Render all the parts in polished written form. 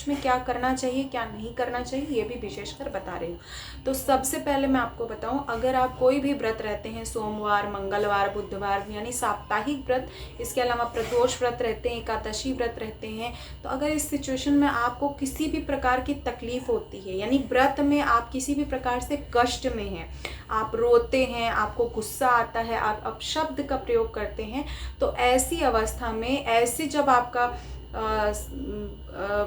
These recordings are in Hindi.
पितृपक्ष में क्या करना चाहिए क्या नहीं करना चाहिए ये भी विशेषकर बता रही हूँ। तो सबसे पहले मैं आपको बताऊं, अगर आप कोई भी व्रत रहते हैं, सोमवार, मंगलवार, बुधवार, यानी साप्ताहिक व्रत, इसके अलावा प्रदोष व्रत रहते हैं, एकादशी व्रत रहते हैं, तो अगर इस सिचुएशन में आपको किसी भी प्रकार की तकलीफ होती है, यानी व्रत में आप किसी भी प्रकार से कष्ट में हैं, आप रोते हैं, आपको गुस्सा आता है, आप अपशब्द का प्रयोग करते हैं, तो ऐसी अवस्था में, ऐसे जब आपका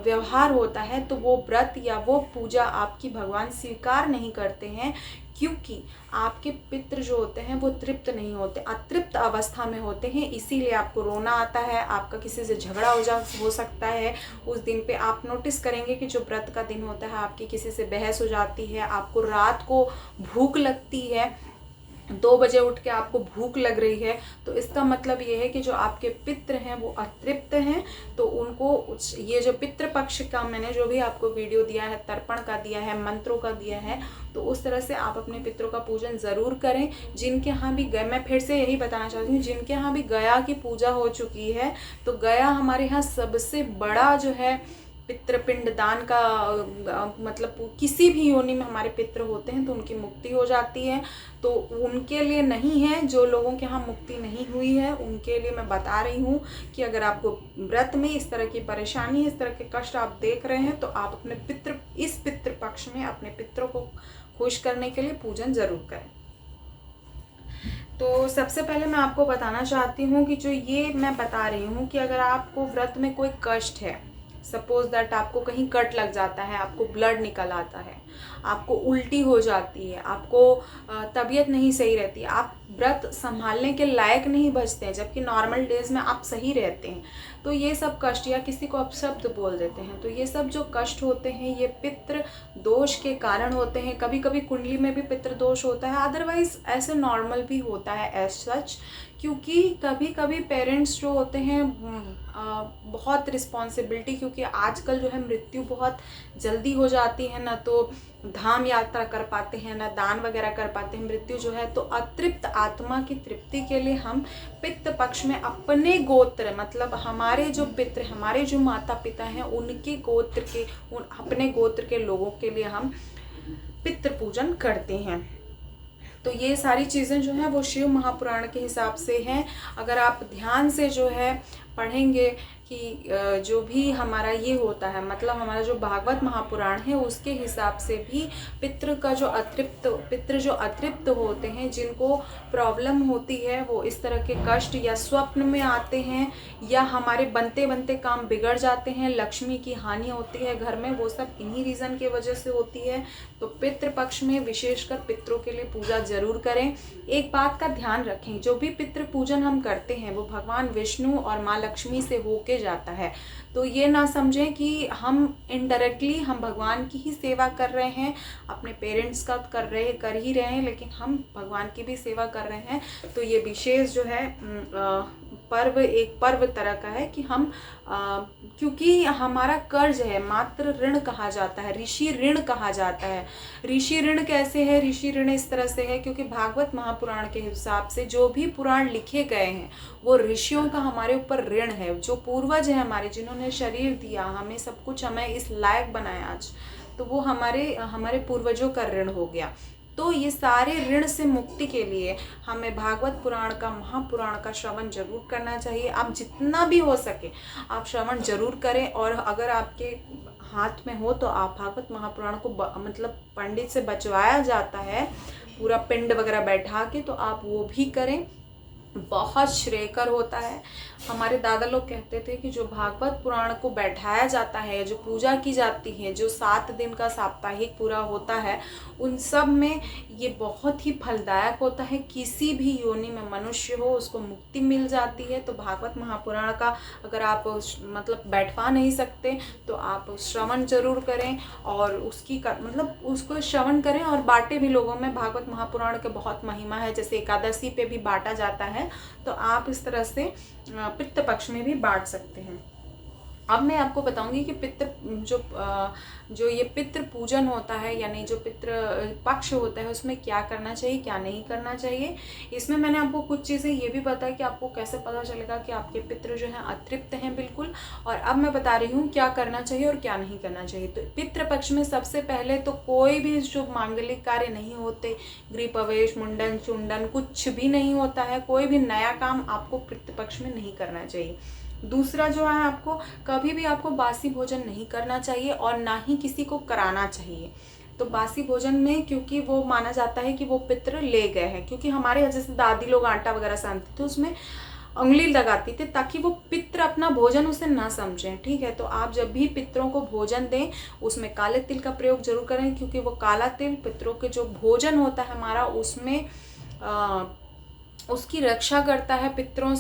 व्यवहार होता है, तो वो व्रत या वो पूजा आपकी भगवान स्वीकार नहीं करते हैं, क्योंकि आपके पितृ जो होते हैं वो तृप्त नहीं होते, अतृप्त अवस्था में होते हैं। इसीलिए आपको रोना आता है, आपका किसी से झगड़ा हो सकता है। उस दिन पे आप नोटिस करेंगे कि जो व्रत का दिन होता है, आपकी किसी से बहस हो जाती है, आपको रात को भूख लगती है, 2 बजे उठ के आपको भूख लग रही है, तो इसका मतलब ये है कि जो आपके पितृ हैं वो अतृप्त हैं। तो उनको ये जो पितृपक्ष का मैंने जो भी आपको वीडियो दिया है, तर्पण का दिया है, मंत्रों का दिया है, तो उस तरह से आप अपने पितरों का पूजन ज़रूर करें। जिनके यहाँ भी गए, मैं फिर से यही बताना चाहती हूँ, जिनके यहाँ भी गया की पूजा हो चुकी है, तो गया हमारे यहाँ सबसे बड़ा जो है पितृपिंड दान का मतलब किसी भी योनि में हमारे पितृ होते हैं तो उनकी मुक्ति हो जाती है। तो उनके लिए नहीं है, जो लोगों के यहाँ मुक्ति नहीं हुई है उनके लिए मैं बता रही हूँ कि अगर आपको व्रत में इस तरह की परेशानी, इस तरह के कष्ट आप देख रहे हैं, तो आप अपने इस पितृ पक्ष में अपने पितरों को खुश करने के लिए पूजन जरूर करें। तो सबसे पहले मैं आपको बताना चाहती हूँ कि जो ये मैं बता रही हूँ कि अगर आपको व्रत में कोई कष्ट है, सपोज दैट आपको कहीं कट लग जाता है, आपको ब्लड निकल आता है, आपको उल्टी हो जाती है, आपको तबीयत नहीं सही रहती, आप व्रत संभालने के लायक नहीं बचते हैं, जबकि नॉर्मल डेज में आप सही रहते हैं, तो ये सब कष्ट, या किसी को अपशब्द बोल देते हैं, तो ये सब जो कष्ट होते हैं ये पितृ दोष के कारण होते हैं। कभी कभी कुंडली में भी पितृ दोष होता है, अदरवाइज ऐसे नॉर्मल भी होता है एज सच, क्योंकि कभी कभी पेरेंट्स जो होते हैं बहुत रिस्पॉन्सिबिलिटी, क्योंकि आजकल जो है मृत्यु बहुत जल्दी हो जाती है, ना तो धाम यात्रा कर पाते हैं, ना दान वगैरह कर पाते हैं, मृत्यु जो है, तो अतृप्त आत्मा की तृप्ति के लिए हम पितृ पक्ष में अपने गोत्र, मतलब हमारे जो पितृ, हमारे जो माता पिता हैं, उनके गोत्र के, अपने गोत्र के लोगों के लिए हम पितृ पूजन करते हैं। तो ये सारी चीज़ें जो हैं वो शिव महापुराण के हिसाब से हैं। अगर आप ध्यान से जो है पढ़ेंगे कि जो भी हमारा ये होता है, मतलब हमारा जो भागवत महापुराण है उसके हिसाब से भी पितृ जो अतृप्त होते हैं, जिनको प्रॉब्लम होती है, वो इस तरह के कष्ट या स्वप्न में आते हैं, या हमारे बनते बनते काम बिगड़ जाते हैं, लक्ष्मी की हानि होती है घर में, वो सब इन्हीं रीज़न की वजह से होती है। तो पितृ पक्ष में विशेषकर पितरों के लिए पूजा जरूर करें। एक बात का ध्यान रखें, जो भी पितृ पूजन हम करते हैं वो भगवान विष्णु और माँ लक्ष्मी से होके जाता है। तो ये ना समझें कि हम इनडायरेक्टली हम भगवान की ही सेवा कर रहे हैं, अपने पेरेंट्स का कर ही रहे हैं, लेकिन हम भगवान की भी सेवा कर रहे हैं। तो ये विशेष जो है पर्व, एक पर्व तरह का है कि हम क्योंकि हमारा कर्ज है, मात्र ऋण कहा जाता है, ऋषि ऋण कहा जाता है। ऋषि ऋण कैसे है? ऋषि ऋण इस तरह से है क्योंकि भागवत महापुराण के हिसाब से जो भी पुराण लिखे गए हैं वो ऋषियों का हमारे ऊपर ऋण है। जो पूर्वज है हमारे, जिन्होंने शरीर दिया, हमें सब कुछ, हमें इस लायक बनाया आज, तो वो हमारे पूर्वजों का ऋण हो गया। तो ये सारे ऋण से मुक्ति के लिए हमें भागवत पुराण का, महापुराण का श्रवण जरूर करना चाहिए। आप जितना भी हो सके आप श्रवण जरूर करें, और अगर आपके हाथ में हो तो आप भागवत महापुराण को मतलब पंडित से बचवाया जाता है पूरा पिंड वगैरह बैठा के, तो आप वो भी करें, बहुत श्रेयकर होता है। हमारे दादा लोग कहते थे कि जो भागवत पुराण को बैठाया जाता है, जो पूजा की जाती है, जो 7 दिन का साप्ताहिक पूरा होता है, उन सब में ये बहुत ही फलदायक होता है। किसी भी योनि में मनुष्य हो उसको मुक्ति मिल जाती है। तो भागवत महापुराण का अगर आप मतलब बैठवा नहीं सकते तो आप श्रवण जरूर करें, और मतलब उसको श्रवण करें और बांटे भी लोगों में। भागवत महापुराण के बहुत महिमा है, जैसे एकादशी पे भी बांटा जाता है, तो आप इस तरह से पितृ पक्ष में भी बांट सकते हैं। अब मैं आपको बताऊंगी कि जो ये पितृ पूजन होता है, यानी जो पितृ पक्ष होता है, उसमें क्या करना चाहिए, क्या नहीं करना चाहिए। इसमें मैंने आपको कुछ चीज़ें ये भी बताया कि आपको कैसे पता चलेगा कि आपके पितृ जो हैं अतृप्त हैं बिल्कुल। और अब मैं बता रही हूँ क्या करना चाहिए और क्या नहीं करना चाहिए। तो पितृ पक्ष में सबसे पहले तो कोई भी शुभ मांगलिक कार्य नहीं होते, गृह प्रवेश, मुंडन चुंडन कुछ भी नहीं होता है। कोई भी नया काम आपको पितृ पक्ष में नहीं करना चाहिए। दूसरा जो है, आपको कभी भी आपको बासी भोजन नहीं करना चाहिए और ना ही किसी को कराना चाहिए। तो बासी भोजन में, क्योंकि वो माना जाता है कि वो पितृ ले गए हैं, क्योंकि हमारे यहाँ जैसे दादी लोग आटा वगैरह सानते थे, उसमें उंगली लगाती थी ताकि वो पितृ अपना भोजन उसे ना समझें। ठीक है, तो आप जब भी पितरों को भोजन दें उसमें काले तिल का प्रयोग जरूर करें, क्योंकि वो काला तिल पितरों के जो भोजन होता है हमारा, उसमें उसकी रक्षा करता है पितरों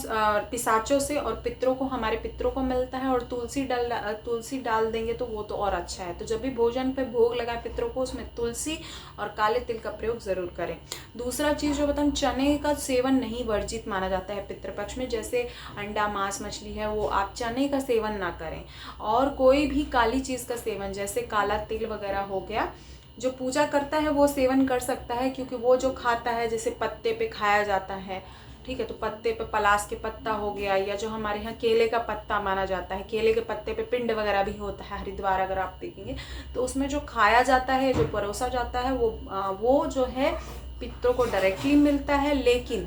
पिशाचों से, और पितरों को, हमारे पितरों को मिलता है। और तुलसी डाल देंगे तो वो तो और अच्छा है। तो जब भी भोजन पे भोग लगाए पितरों को, उसमें तुलसी और काले तिल का प्रयोग जरूर करें। दूसरा चीज़ जो बताऊँ, चने का सेवन नहीं वर्जित माना जाता है पितृपक्ष में। जैसे अंडा, मांस, मछली है, वो आप चने का सेवन ना करें। और कोई भी काली चीज़ का सेवन, जैसे काला तिल वगैरह हो गया, जो पूजा करता है वो सेवन कर सकता है, क्योंकि वो जो खाता है, जैसे पत्ते पे खाया जाता है, ठीक है, तो पत्ते पे पलास के पत्ता हो गया, या जो हमारे यहाँ केले का पत्ता माना जाता है, केले के पत्ते पे पिंड वगैरह भी होता है, हरिद्वार अगर आप देखेंगे तो उसमें जो खाया जाता है, जो परोसा जाता है, वो जो है पितरों को डायरेक्टली मिलता है। लेकिन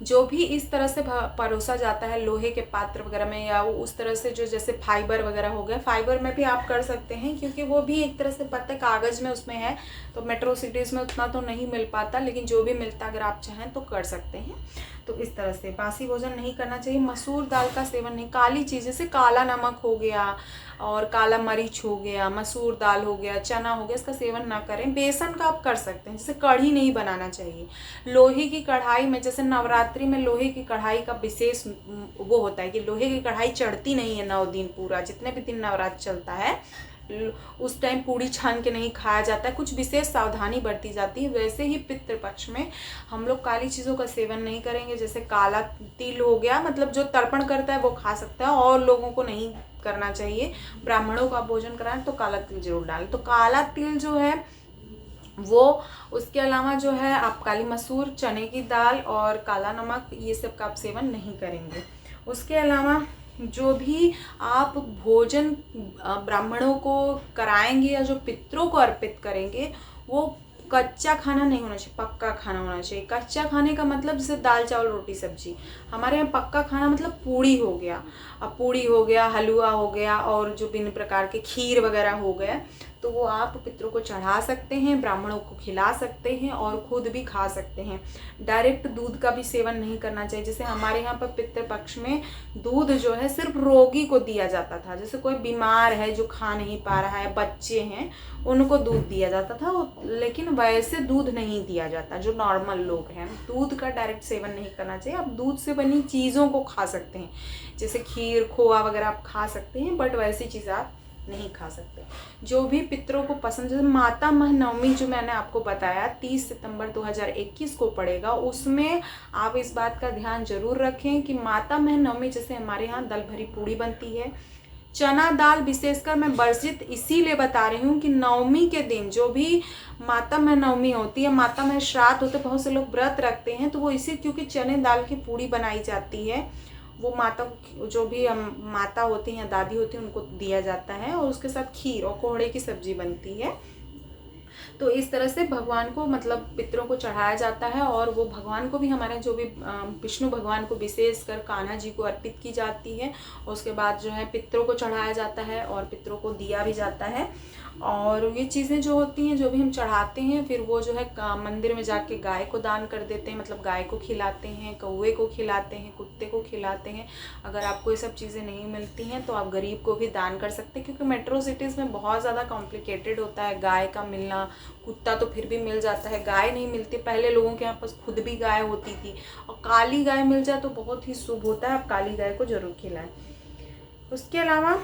जो भी इस तरह से परोसा जाता है लोहे के पात्र वगैरह में, या उस तरह से जो जैसे फाइबर वगैरह हो गया, फाइबर में भी आप कर सकते हैं, क्योंकि वो भी एक तरह से पत्ते कागज़ में उसमें है, तो मेट्रो सिटीज़ में उतना तो नहीं मिल पाता, लेकिन जो भी मिलता अगर आप चाहें तो कर सकते हैं। तो इस तरह से बासी भोजन नहीं करना चाहिए। मसूर दाल का सेवन नहीं, काली चीज़ जैसे काला नमक हो गया और काला मरीच हो गया, मसूर दाल हो गया, चना हो गया, इसका सेवन ना करें। बेसन का आप कर सकते हैं, जैसे कढ़ी नहीं बनाना चाहिए। लोहे की कढ़ाई में, जैसे नवरात्रि में लोहे की कढ़ाई का विशेष वो होता है कि लोहे की कढ़ाई चढ़ती नहीं है 9 दिन पूरा, जितने भी दिन नवरात्र चलता है उस टाइम पूड़ी छान के नहीं खाया जाता है, कुछ विशेष सावधानी बरती जाती है। वैसे ही पितृपक्ष में हम लोग काली चीज़ों का सेवन नहीं करेंगे। जैसे काला तिल हो गया, मतलब जो तर्पण करता है वो खा सकता है, और लोगों को नहीं करना चाहिए। ब्राह्मणों का भोजन कराएं तो काला तिल जरूर डालें। तो काला तिल जो है वो, उसके अलावा जो है आप काली मसूर, चने की दाल और काला नमक, ये सब का आप सेवन नहीं करेंगे। उसके अलावा जो भी आप भोजन ब्राह्मणों को कराएंगे या जो पितरों को अर्पित करेंगे, वो कच्चा खाना नहीं होना चाहिए, पक्का खाना होना चाहिए। कच्चा खाने का मतलब जैसे दाल चावल रोटी सब्जी, हमारे यहाँ पक्का खाना मतलब पूड़ी हो गया, अब पूड़ी हो गया, हलवा हो गया, और जो भिन्न प्रकार के खीर वगैरह हो गया, तो वो आप पितरों को चढ़ा सकते हैं, ब्राह्मणों को खिला सकते हैं और खुद भी खा सकते हैं। डायरेक्ट दूध का भी सेवन नहीं करना चाहिए। जैसे हमारे यहाँ पर पितृपक्ष में दूध जो है सिर्फ रोगी को दिया जाता था, जैसे कोई बीमार है जो खा नहीं पा रहा है, बच्चे हैं, उनको दूध दिया जाता था, लेकिन वैसे दूध नहीं दिया जाता। जो नॉर्मल लोग हैं, दूध का डायरेक्ट सेवन नहीं करना चाहिए। आप दूध से बनी चीज़ों को खा सकते हैं, जैसे खीर, खोआ वगैरह आप खा सकते हैं, बट वैसी चीज़ आप नहीं खा सकते। जो भी पितरों को पसंद, जैसे माता मह नवमी जो मैंने आपको बताया 30 सितंबर 2021 को पड़ेगा, उसमें आप इस बात का ध्यान जरूर रखें कि माता मह नवमी, जैसे हमारे यहाँ दल भरी पूड़ी बनती है, चना दाल विशेषकर मैं वर्जित इसीलिए बता रही हूँ कि नवमी के दिन जो भी माता मह नवमी होती है, माता मह श्राद्ध होते, बहुत से लोग व्रत रखते हैं, तो वो इसी क्योंकि चने दाल की पूड़ी बनाई जाती है, वो माता, जो भी माता होती हैं, दादी होती हैं, उनको दिया जाता है, और उसके साथ खीर और कोहड़े की सब्जी बनती है। तो इस तरह से भगवान को, मतलब पितरों को चढ़ाया जाता है, और वो भगवान को भी, हमारे जो भी विष्णु भगवान को विशेषकर कान्हा जी को अर्पित की जाती है। उसके बाद जो है पितरों को चढ़ाया जाता है और पितरों को दिया भी जाता है। और ये चीज़ें जो होती हैं, जो भी हम चढ़ाते हैं, फिर वो जो है मंदिर में जाके गाय को दान कर देते हैं, मतलब गाय को खिलाते हैं, कौवे को खिलाते हैं, कुत्ते को खिलाते हैं। अगर आपको ये सब चीज़ें नहीं मिलती हैं तो आप गरीब को भी दान कर सकते हैं, क्योंकि मेट्रो सिटीज़ में बहुत ज़्यादा कॉम्प्लिकेटेड होता है गाय का मिलना। कुत्ता तो फिर भी मिल जाता है, गाय नहीं मिलती। पहले लोगों के यहाँ पास खुद भी गाय होती थी, और काली गाय मिल जाए तो बहुत ही शुभ होता है, आप काली गाय को जरूर खिलाएं। उसके अलावा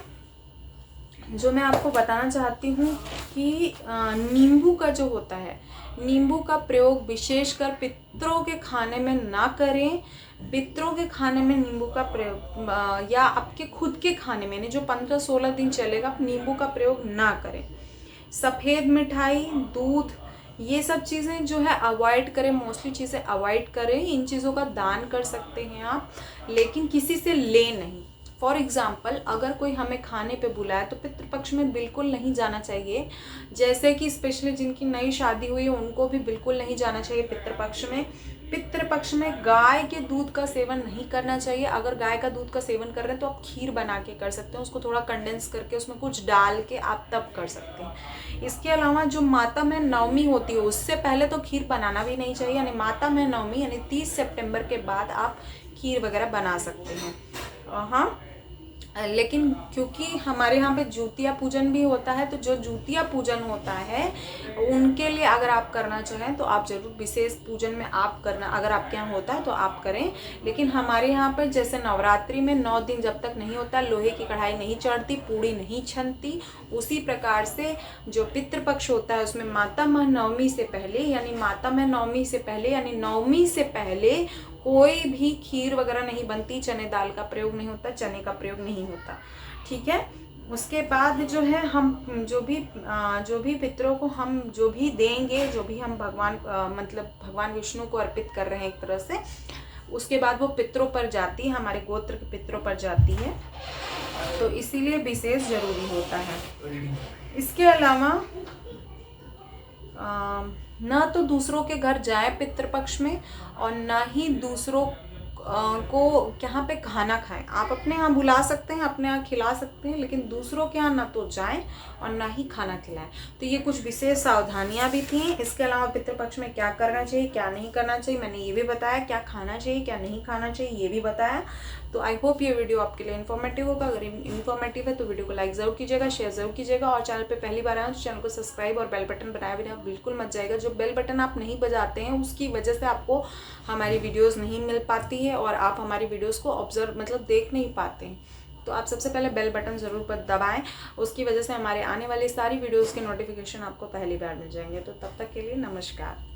जो मैं आपको बताना चाहती हूँ कि नींबू का जो होता है, नींबू का प्रयोग विशेषकर पितरों के खाने में ना करें। पितरों के खाने में नींबू का प्रयोग या आपके खुद के खाने में, जो 15-16 दिन चलेगा, आप नींबू का प्रयोग ना करें। सफ़ेद मिठाई, दूध, ये सब चीज़ें जो है अवॉइड करें, मोस्टली चीज़ें अवॉइड करें। इन चीज़ों का दान कर सकते हैं आप, लेकिन किसी से ले नहीं। फॉर एग्ज़ाम्पल, अगर कोई हमें खाने पे बुलाए तो पितृपक्ष में बिल्कुल नहीं जाना चाहिए। जैसे कि स्पेशली जिनकी नई शादी हुई है उनको भी बिल्कुल नहीं जाना चाहिए पितृपक्ष में। पितृपक्ष में गाय के दूध का सेवन नहीं करना चाहिए। अगर गाय का दूध का सेवन कर रहे हैं तो आप खीर बना के कर सकते हैं, उसको थोड़ा कंडेंस करके उसमें कुछ डाल के आप तब कर सकते हैं। इसके अलावा जो माता में नवमी होती है उससे पहले तो खीर बनाना भी नहीं चाहिए, यानी माता में नवमी यानी 30 सितंबर के बाद आप खीर वगैरह बना सकते हैं। हाँ, लेकिन क्योंकि हमारे यहाँ पे जूतिया पूजन भी होता है, तो जो जूतिया पूजन होता है उनके लिए अगर आप करना चाहें तो आप ज़रूर विशेष पूजन में आप करना, अगर आपके यहाँ होता है तो आप करें। लेकिन हमारे यहाँ पर जैसे नवरात्रि में 9 दिन जब तक नहीं होता, लोहे की कढ़ाई नहीं चढ़ती, पूड़ी नहीं छनती, उसी प्रकार से जो पितृपक्ष होता है उसमें माता मह नवमी से पहले, यानी माता मह नवमी से पहले यानी नवमी से पहले कोई भी खीर वगैरह नहीं बनती, चने दाल का प्रयोग नहीं होता, चने का प्रयोग नहीं होता। ठीक है। उसके बाद जो है हम जो भी पितरों को हम जो भी देंगे, जो भी हम भगवान मतलब भगवान विष्णु को अर्पित कर रहे हैं एक तरह से, उसके बाद वो पितरों पर जाती है, हमारे गोत्र के पितरों पर जाती है, तो इसीलिए विशेष जरूरी होता है। इसके अलावा ना तो दूसरों के घर जाए पितृपक्ष में, और ना ही दूसरों को यहाँ पे खाना खाएं। आप अपने यहाँ बुला सकते हैं, अपने यहाँ खिला सकते हैं, लेकिन दूसरों के यहाँ ना तो जाएं और ना ही खाना खिलाएं। तो ये कुछ विशेष सावधानियाँ भी थी। इसके अलावा पितृपक्ष में क्या करना चाहिए, क्या नहीं करना चाहिए, मैंने ये भी बताया। क्या खाना चाहिए, क्या नहीं खाना चाहिए, ये भी बताया। तो आई होप ये वीडियो आपके लिए इन्फॉर्मेटिव होगा। अगर इन्फॉर्मेटिव है तो वीडियो को लाइक ज़रूर कीजिएगा, शेयर ज़रूर कीजिएगा, और चैनल पे पहली बार आए तो चैनल को सब्सक्राइब और बेल बटन बनाए बिना बिल्कुल मत जाएगा। जो बेल बटन आप नहीं बजाते हैं उसकी वजह से आपको हमारी वीडियोज़ नहीं मिल पाती है और आप हमारी वीडियोज़ को ऑब्जर्व मतलब देख नहीं पाते हैं। तो आप सबसे पहले बेल बटन ज़रूर दबाएं, उसकी वजह से हमारे आने वाली सारी वीडियोज़ के नोटिफिकेशन आपको पहली बार मिल जाएंगे। तो तब तक के लिए नमस्कार।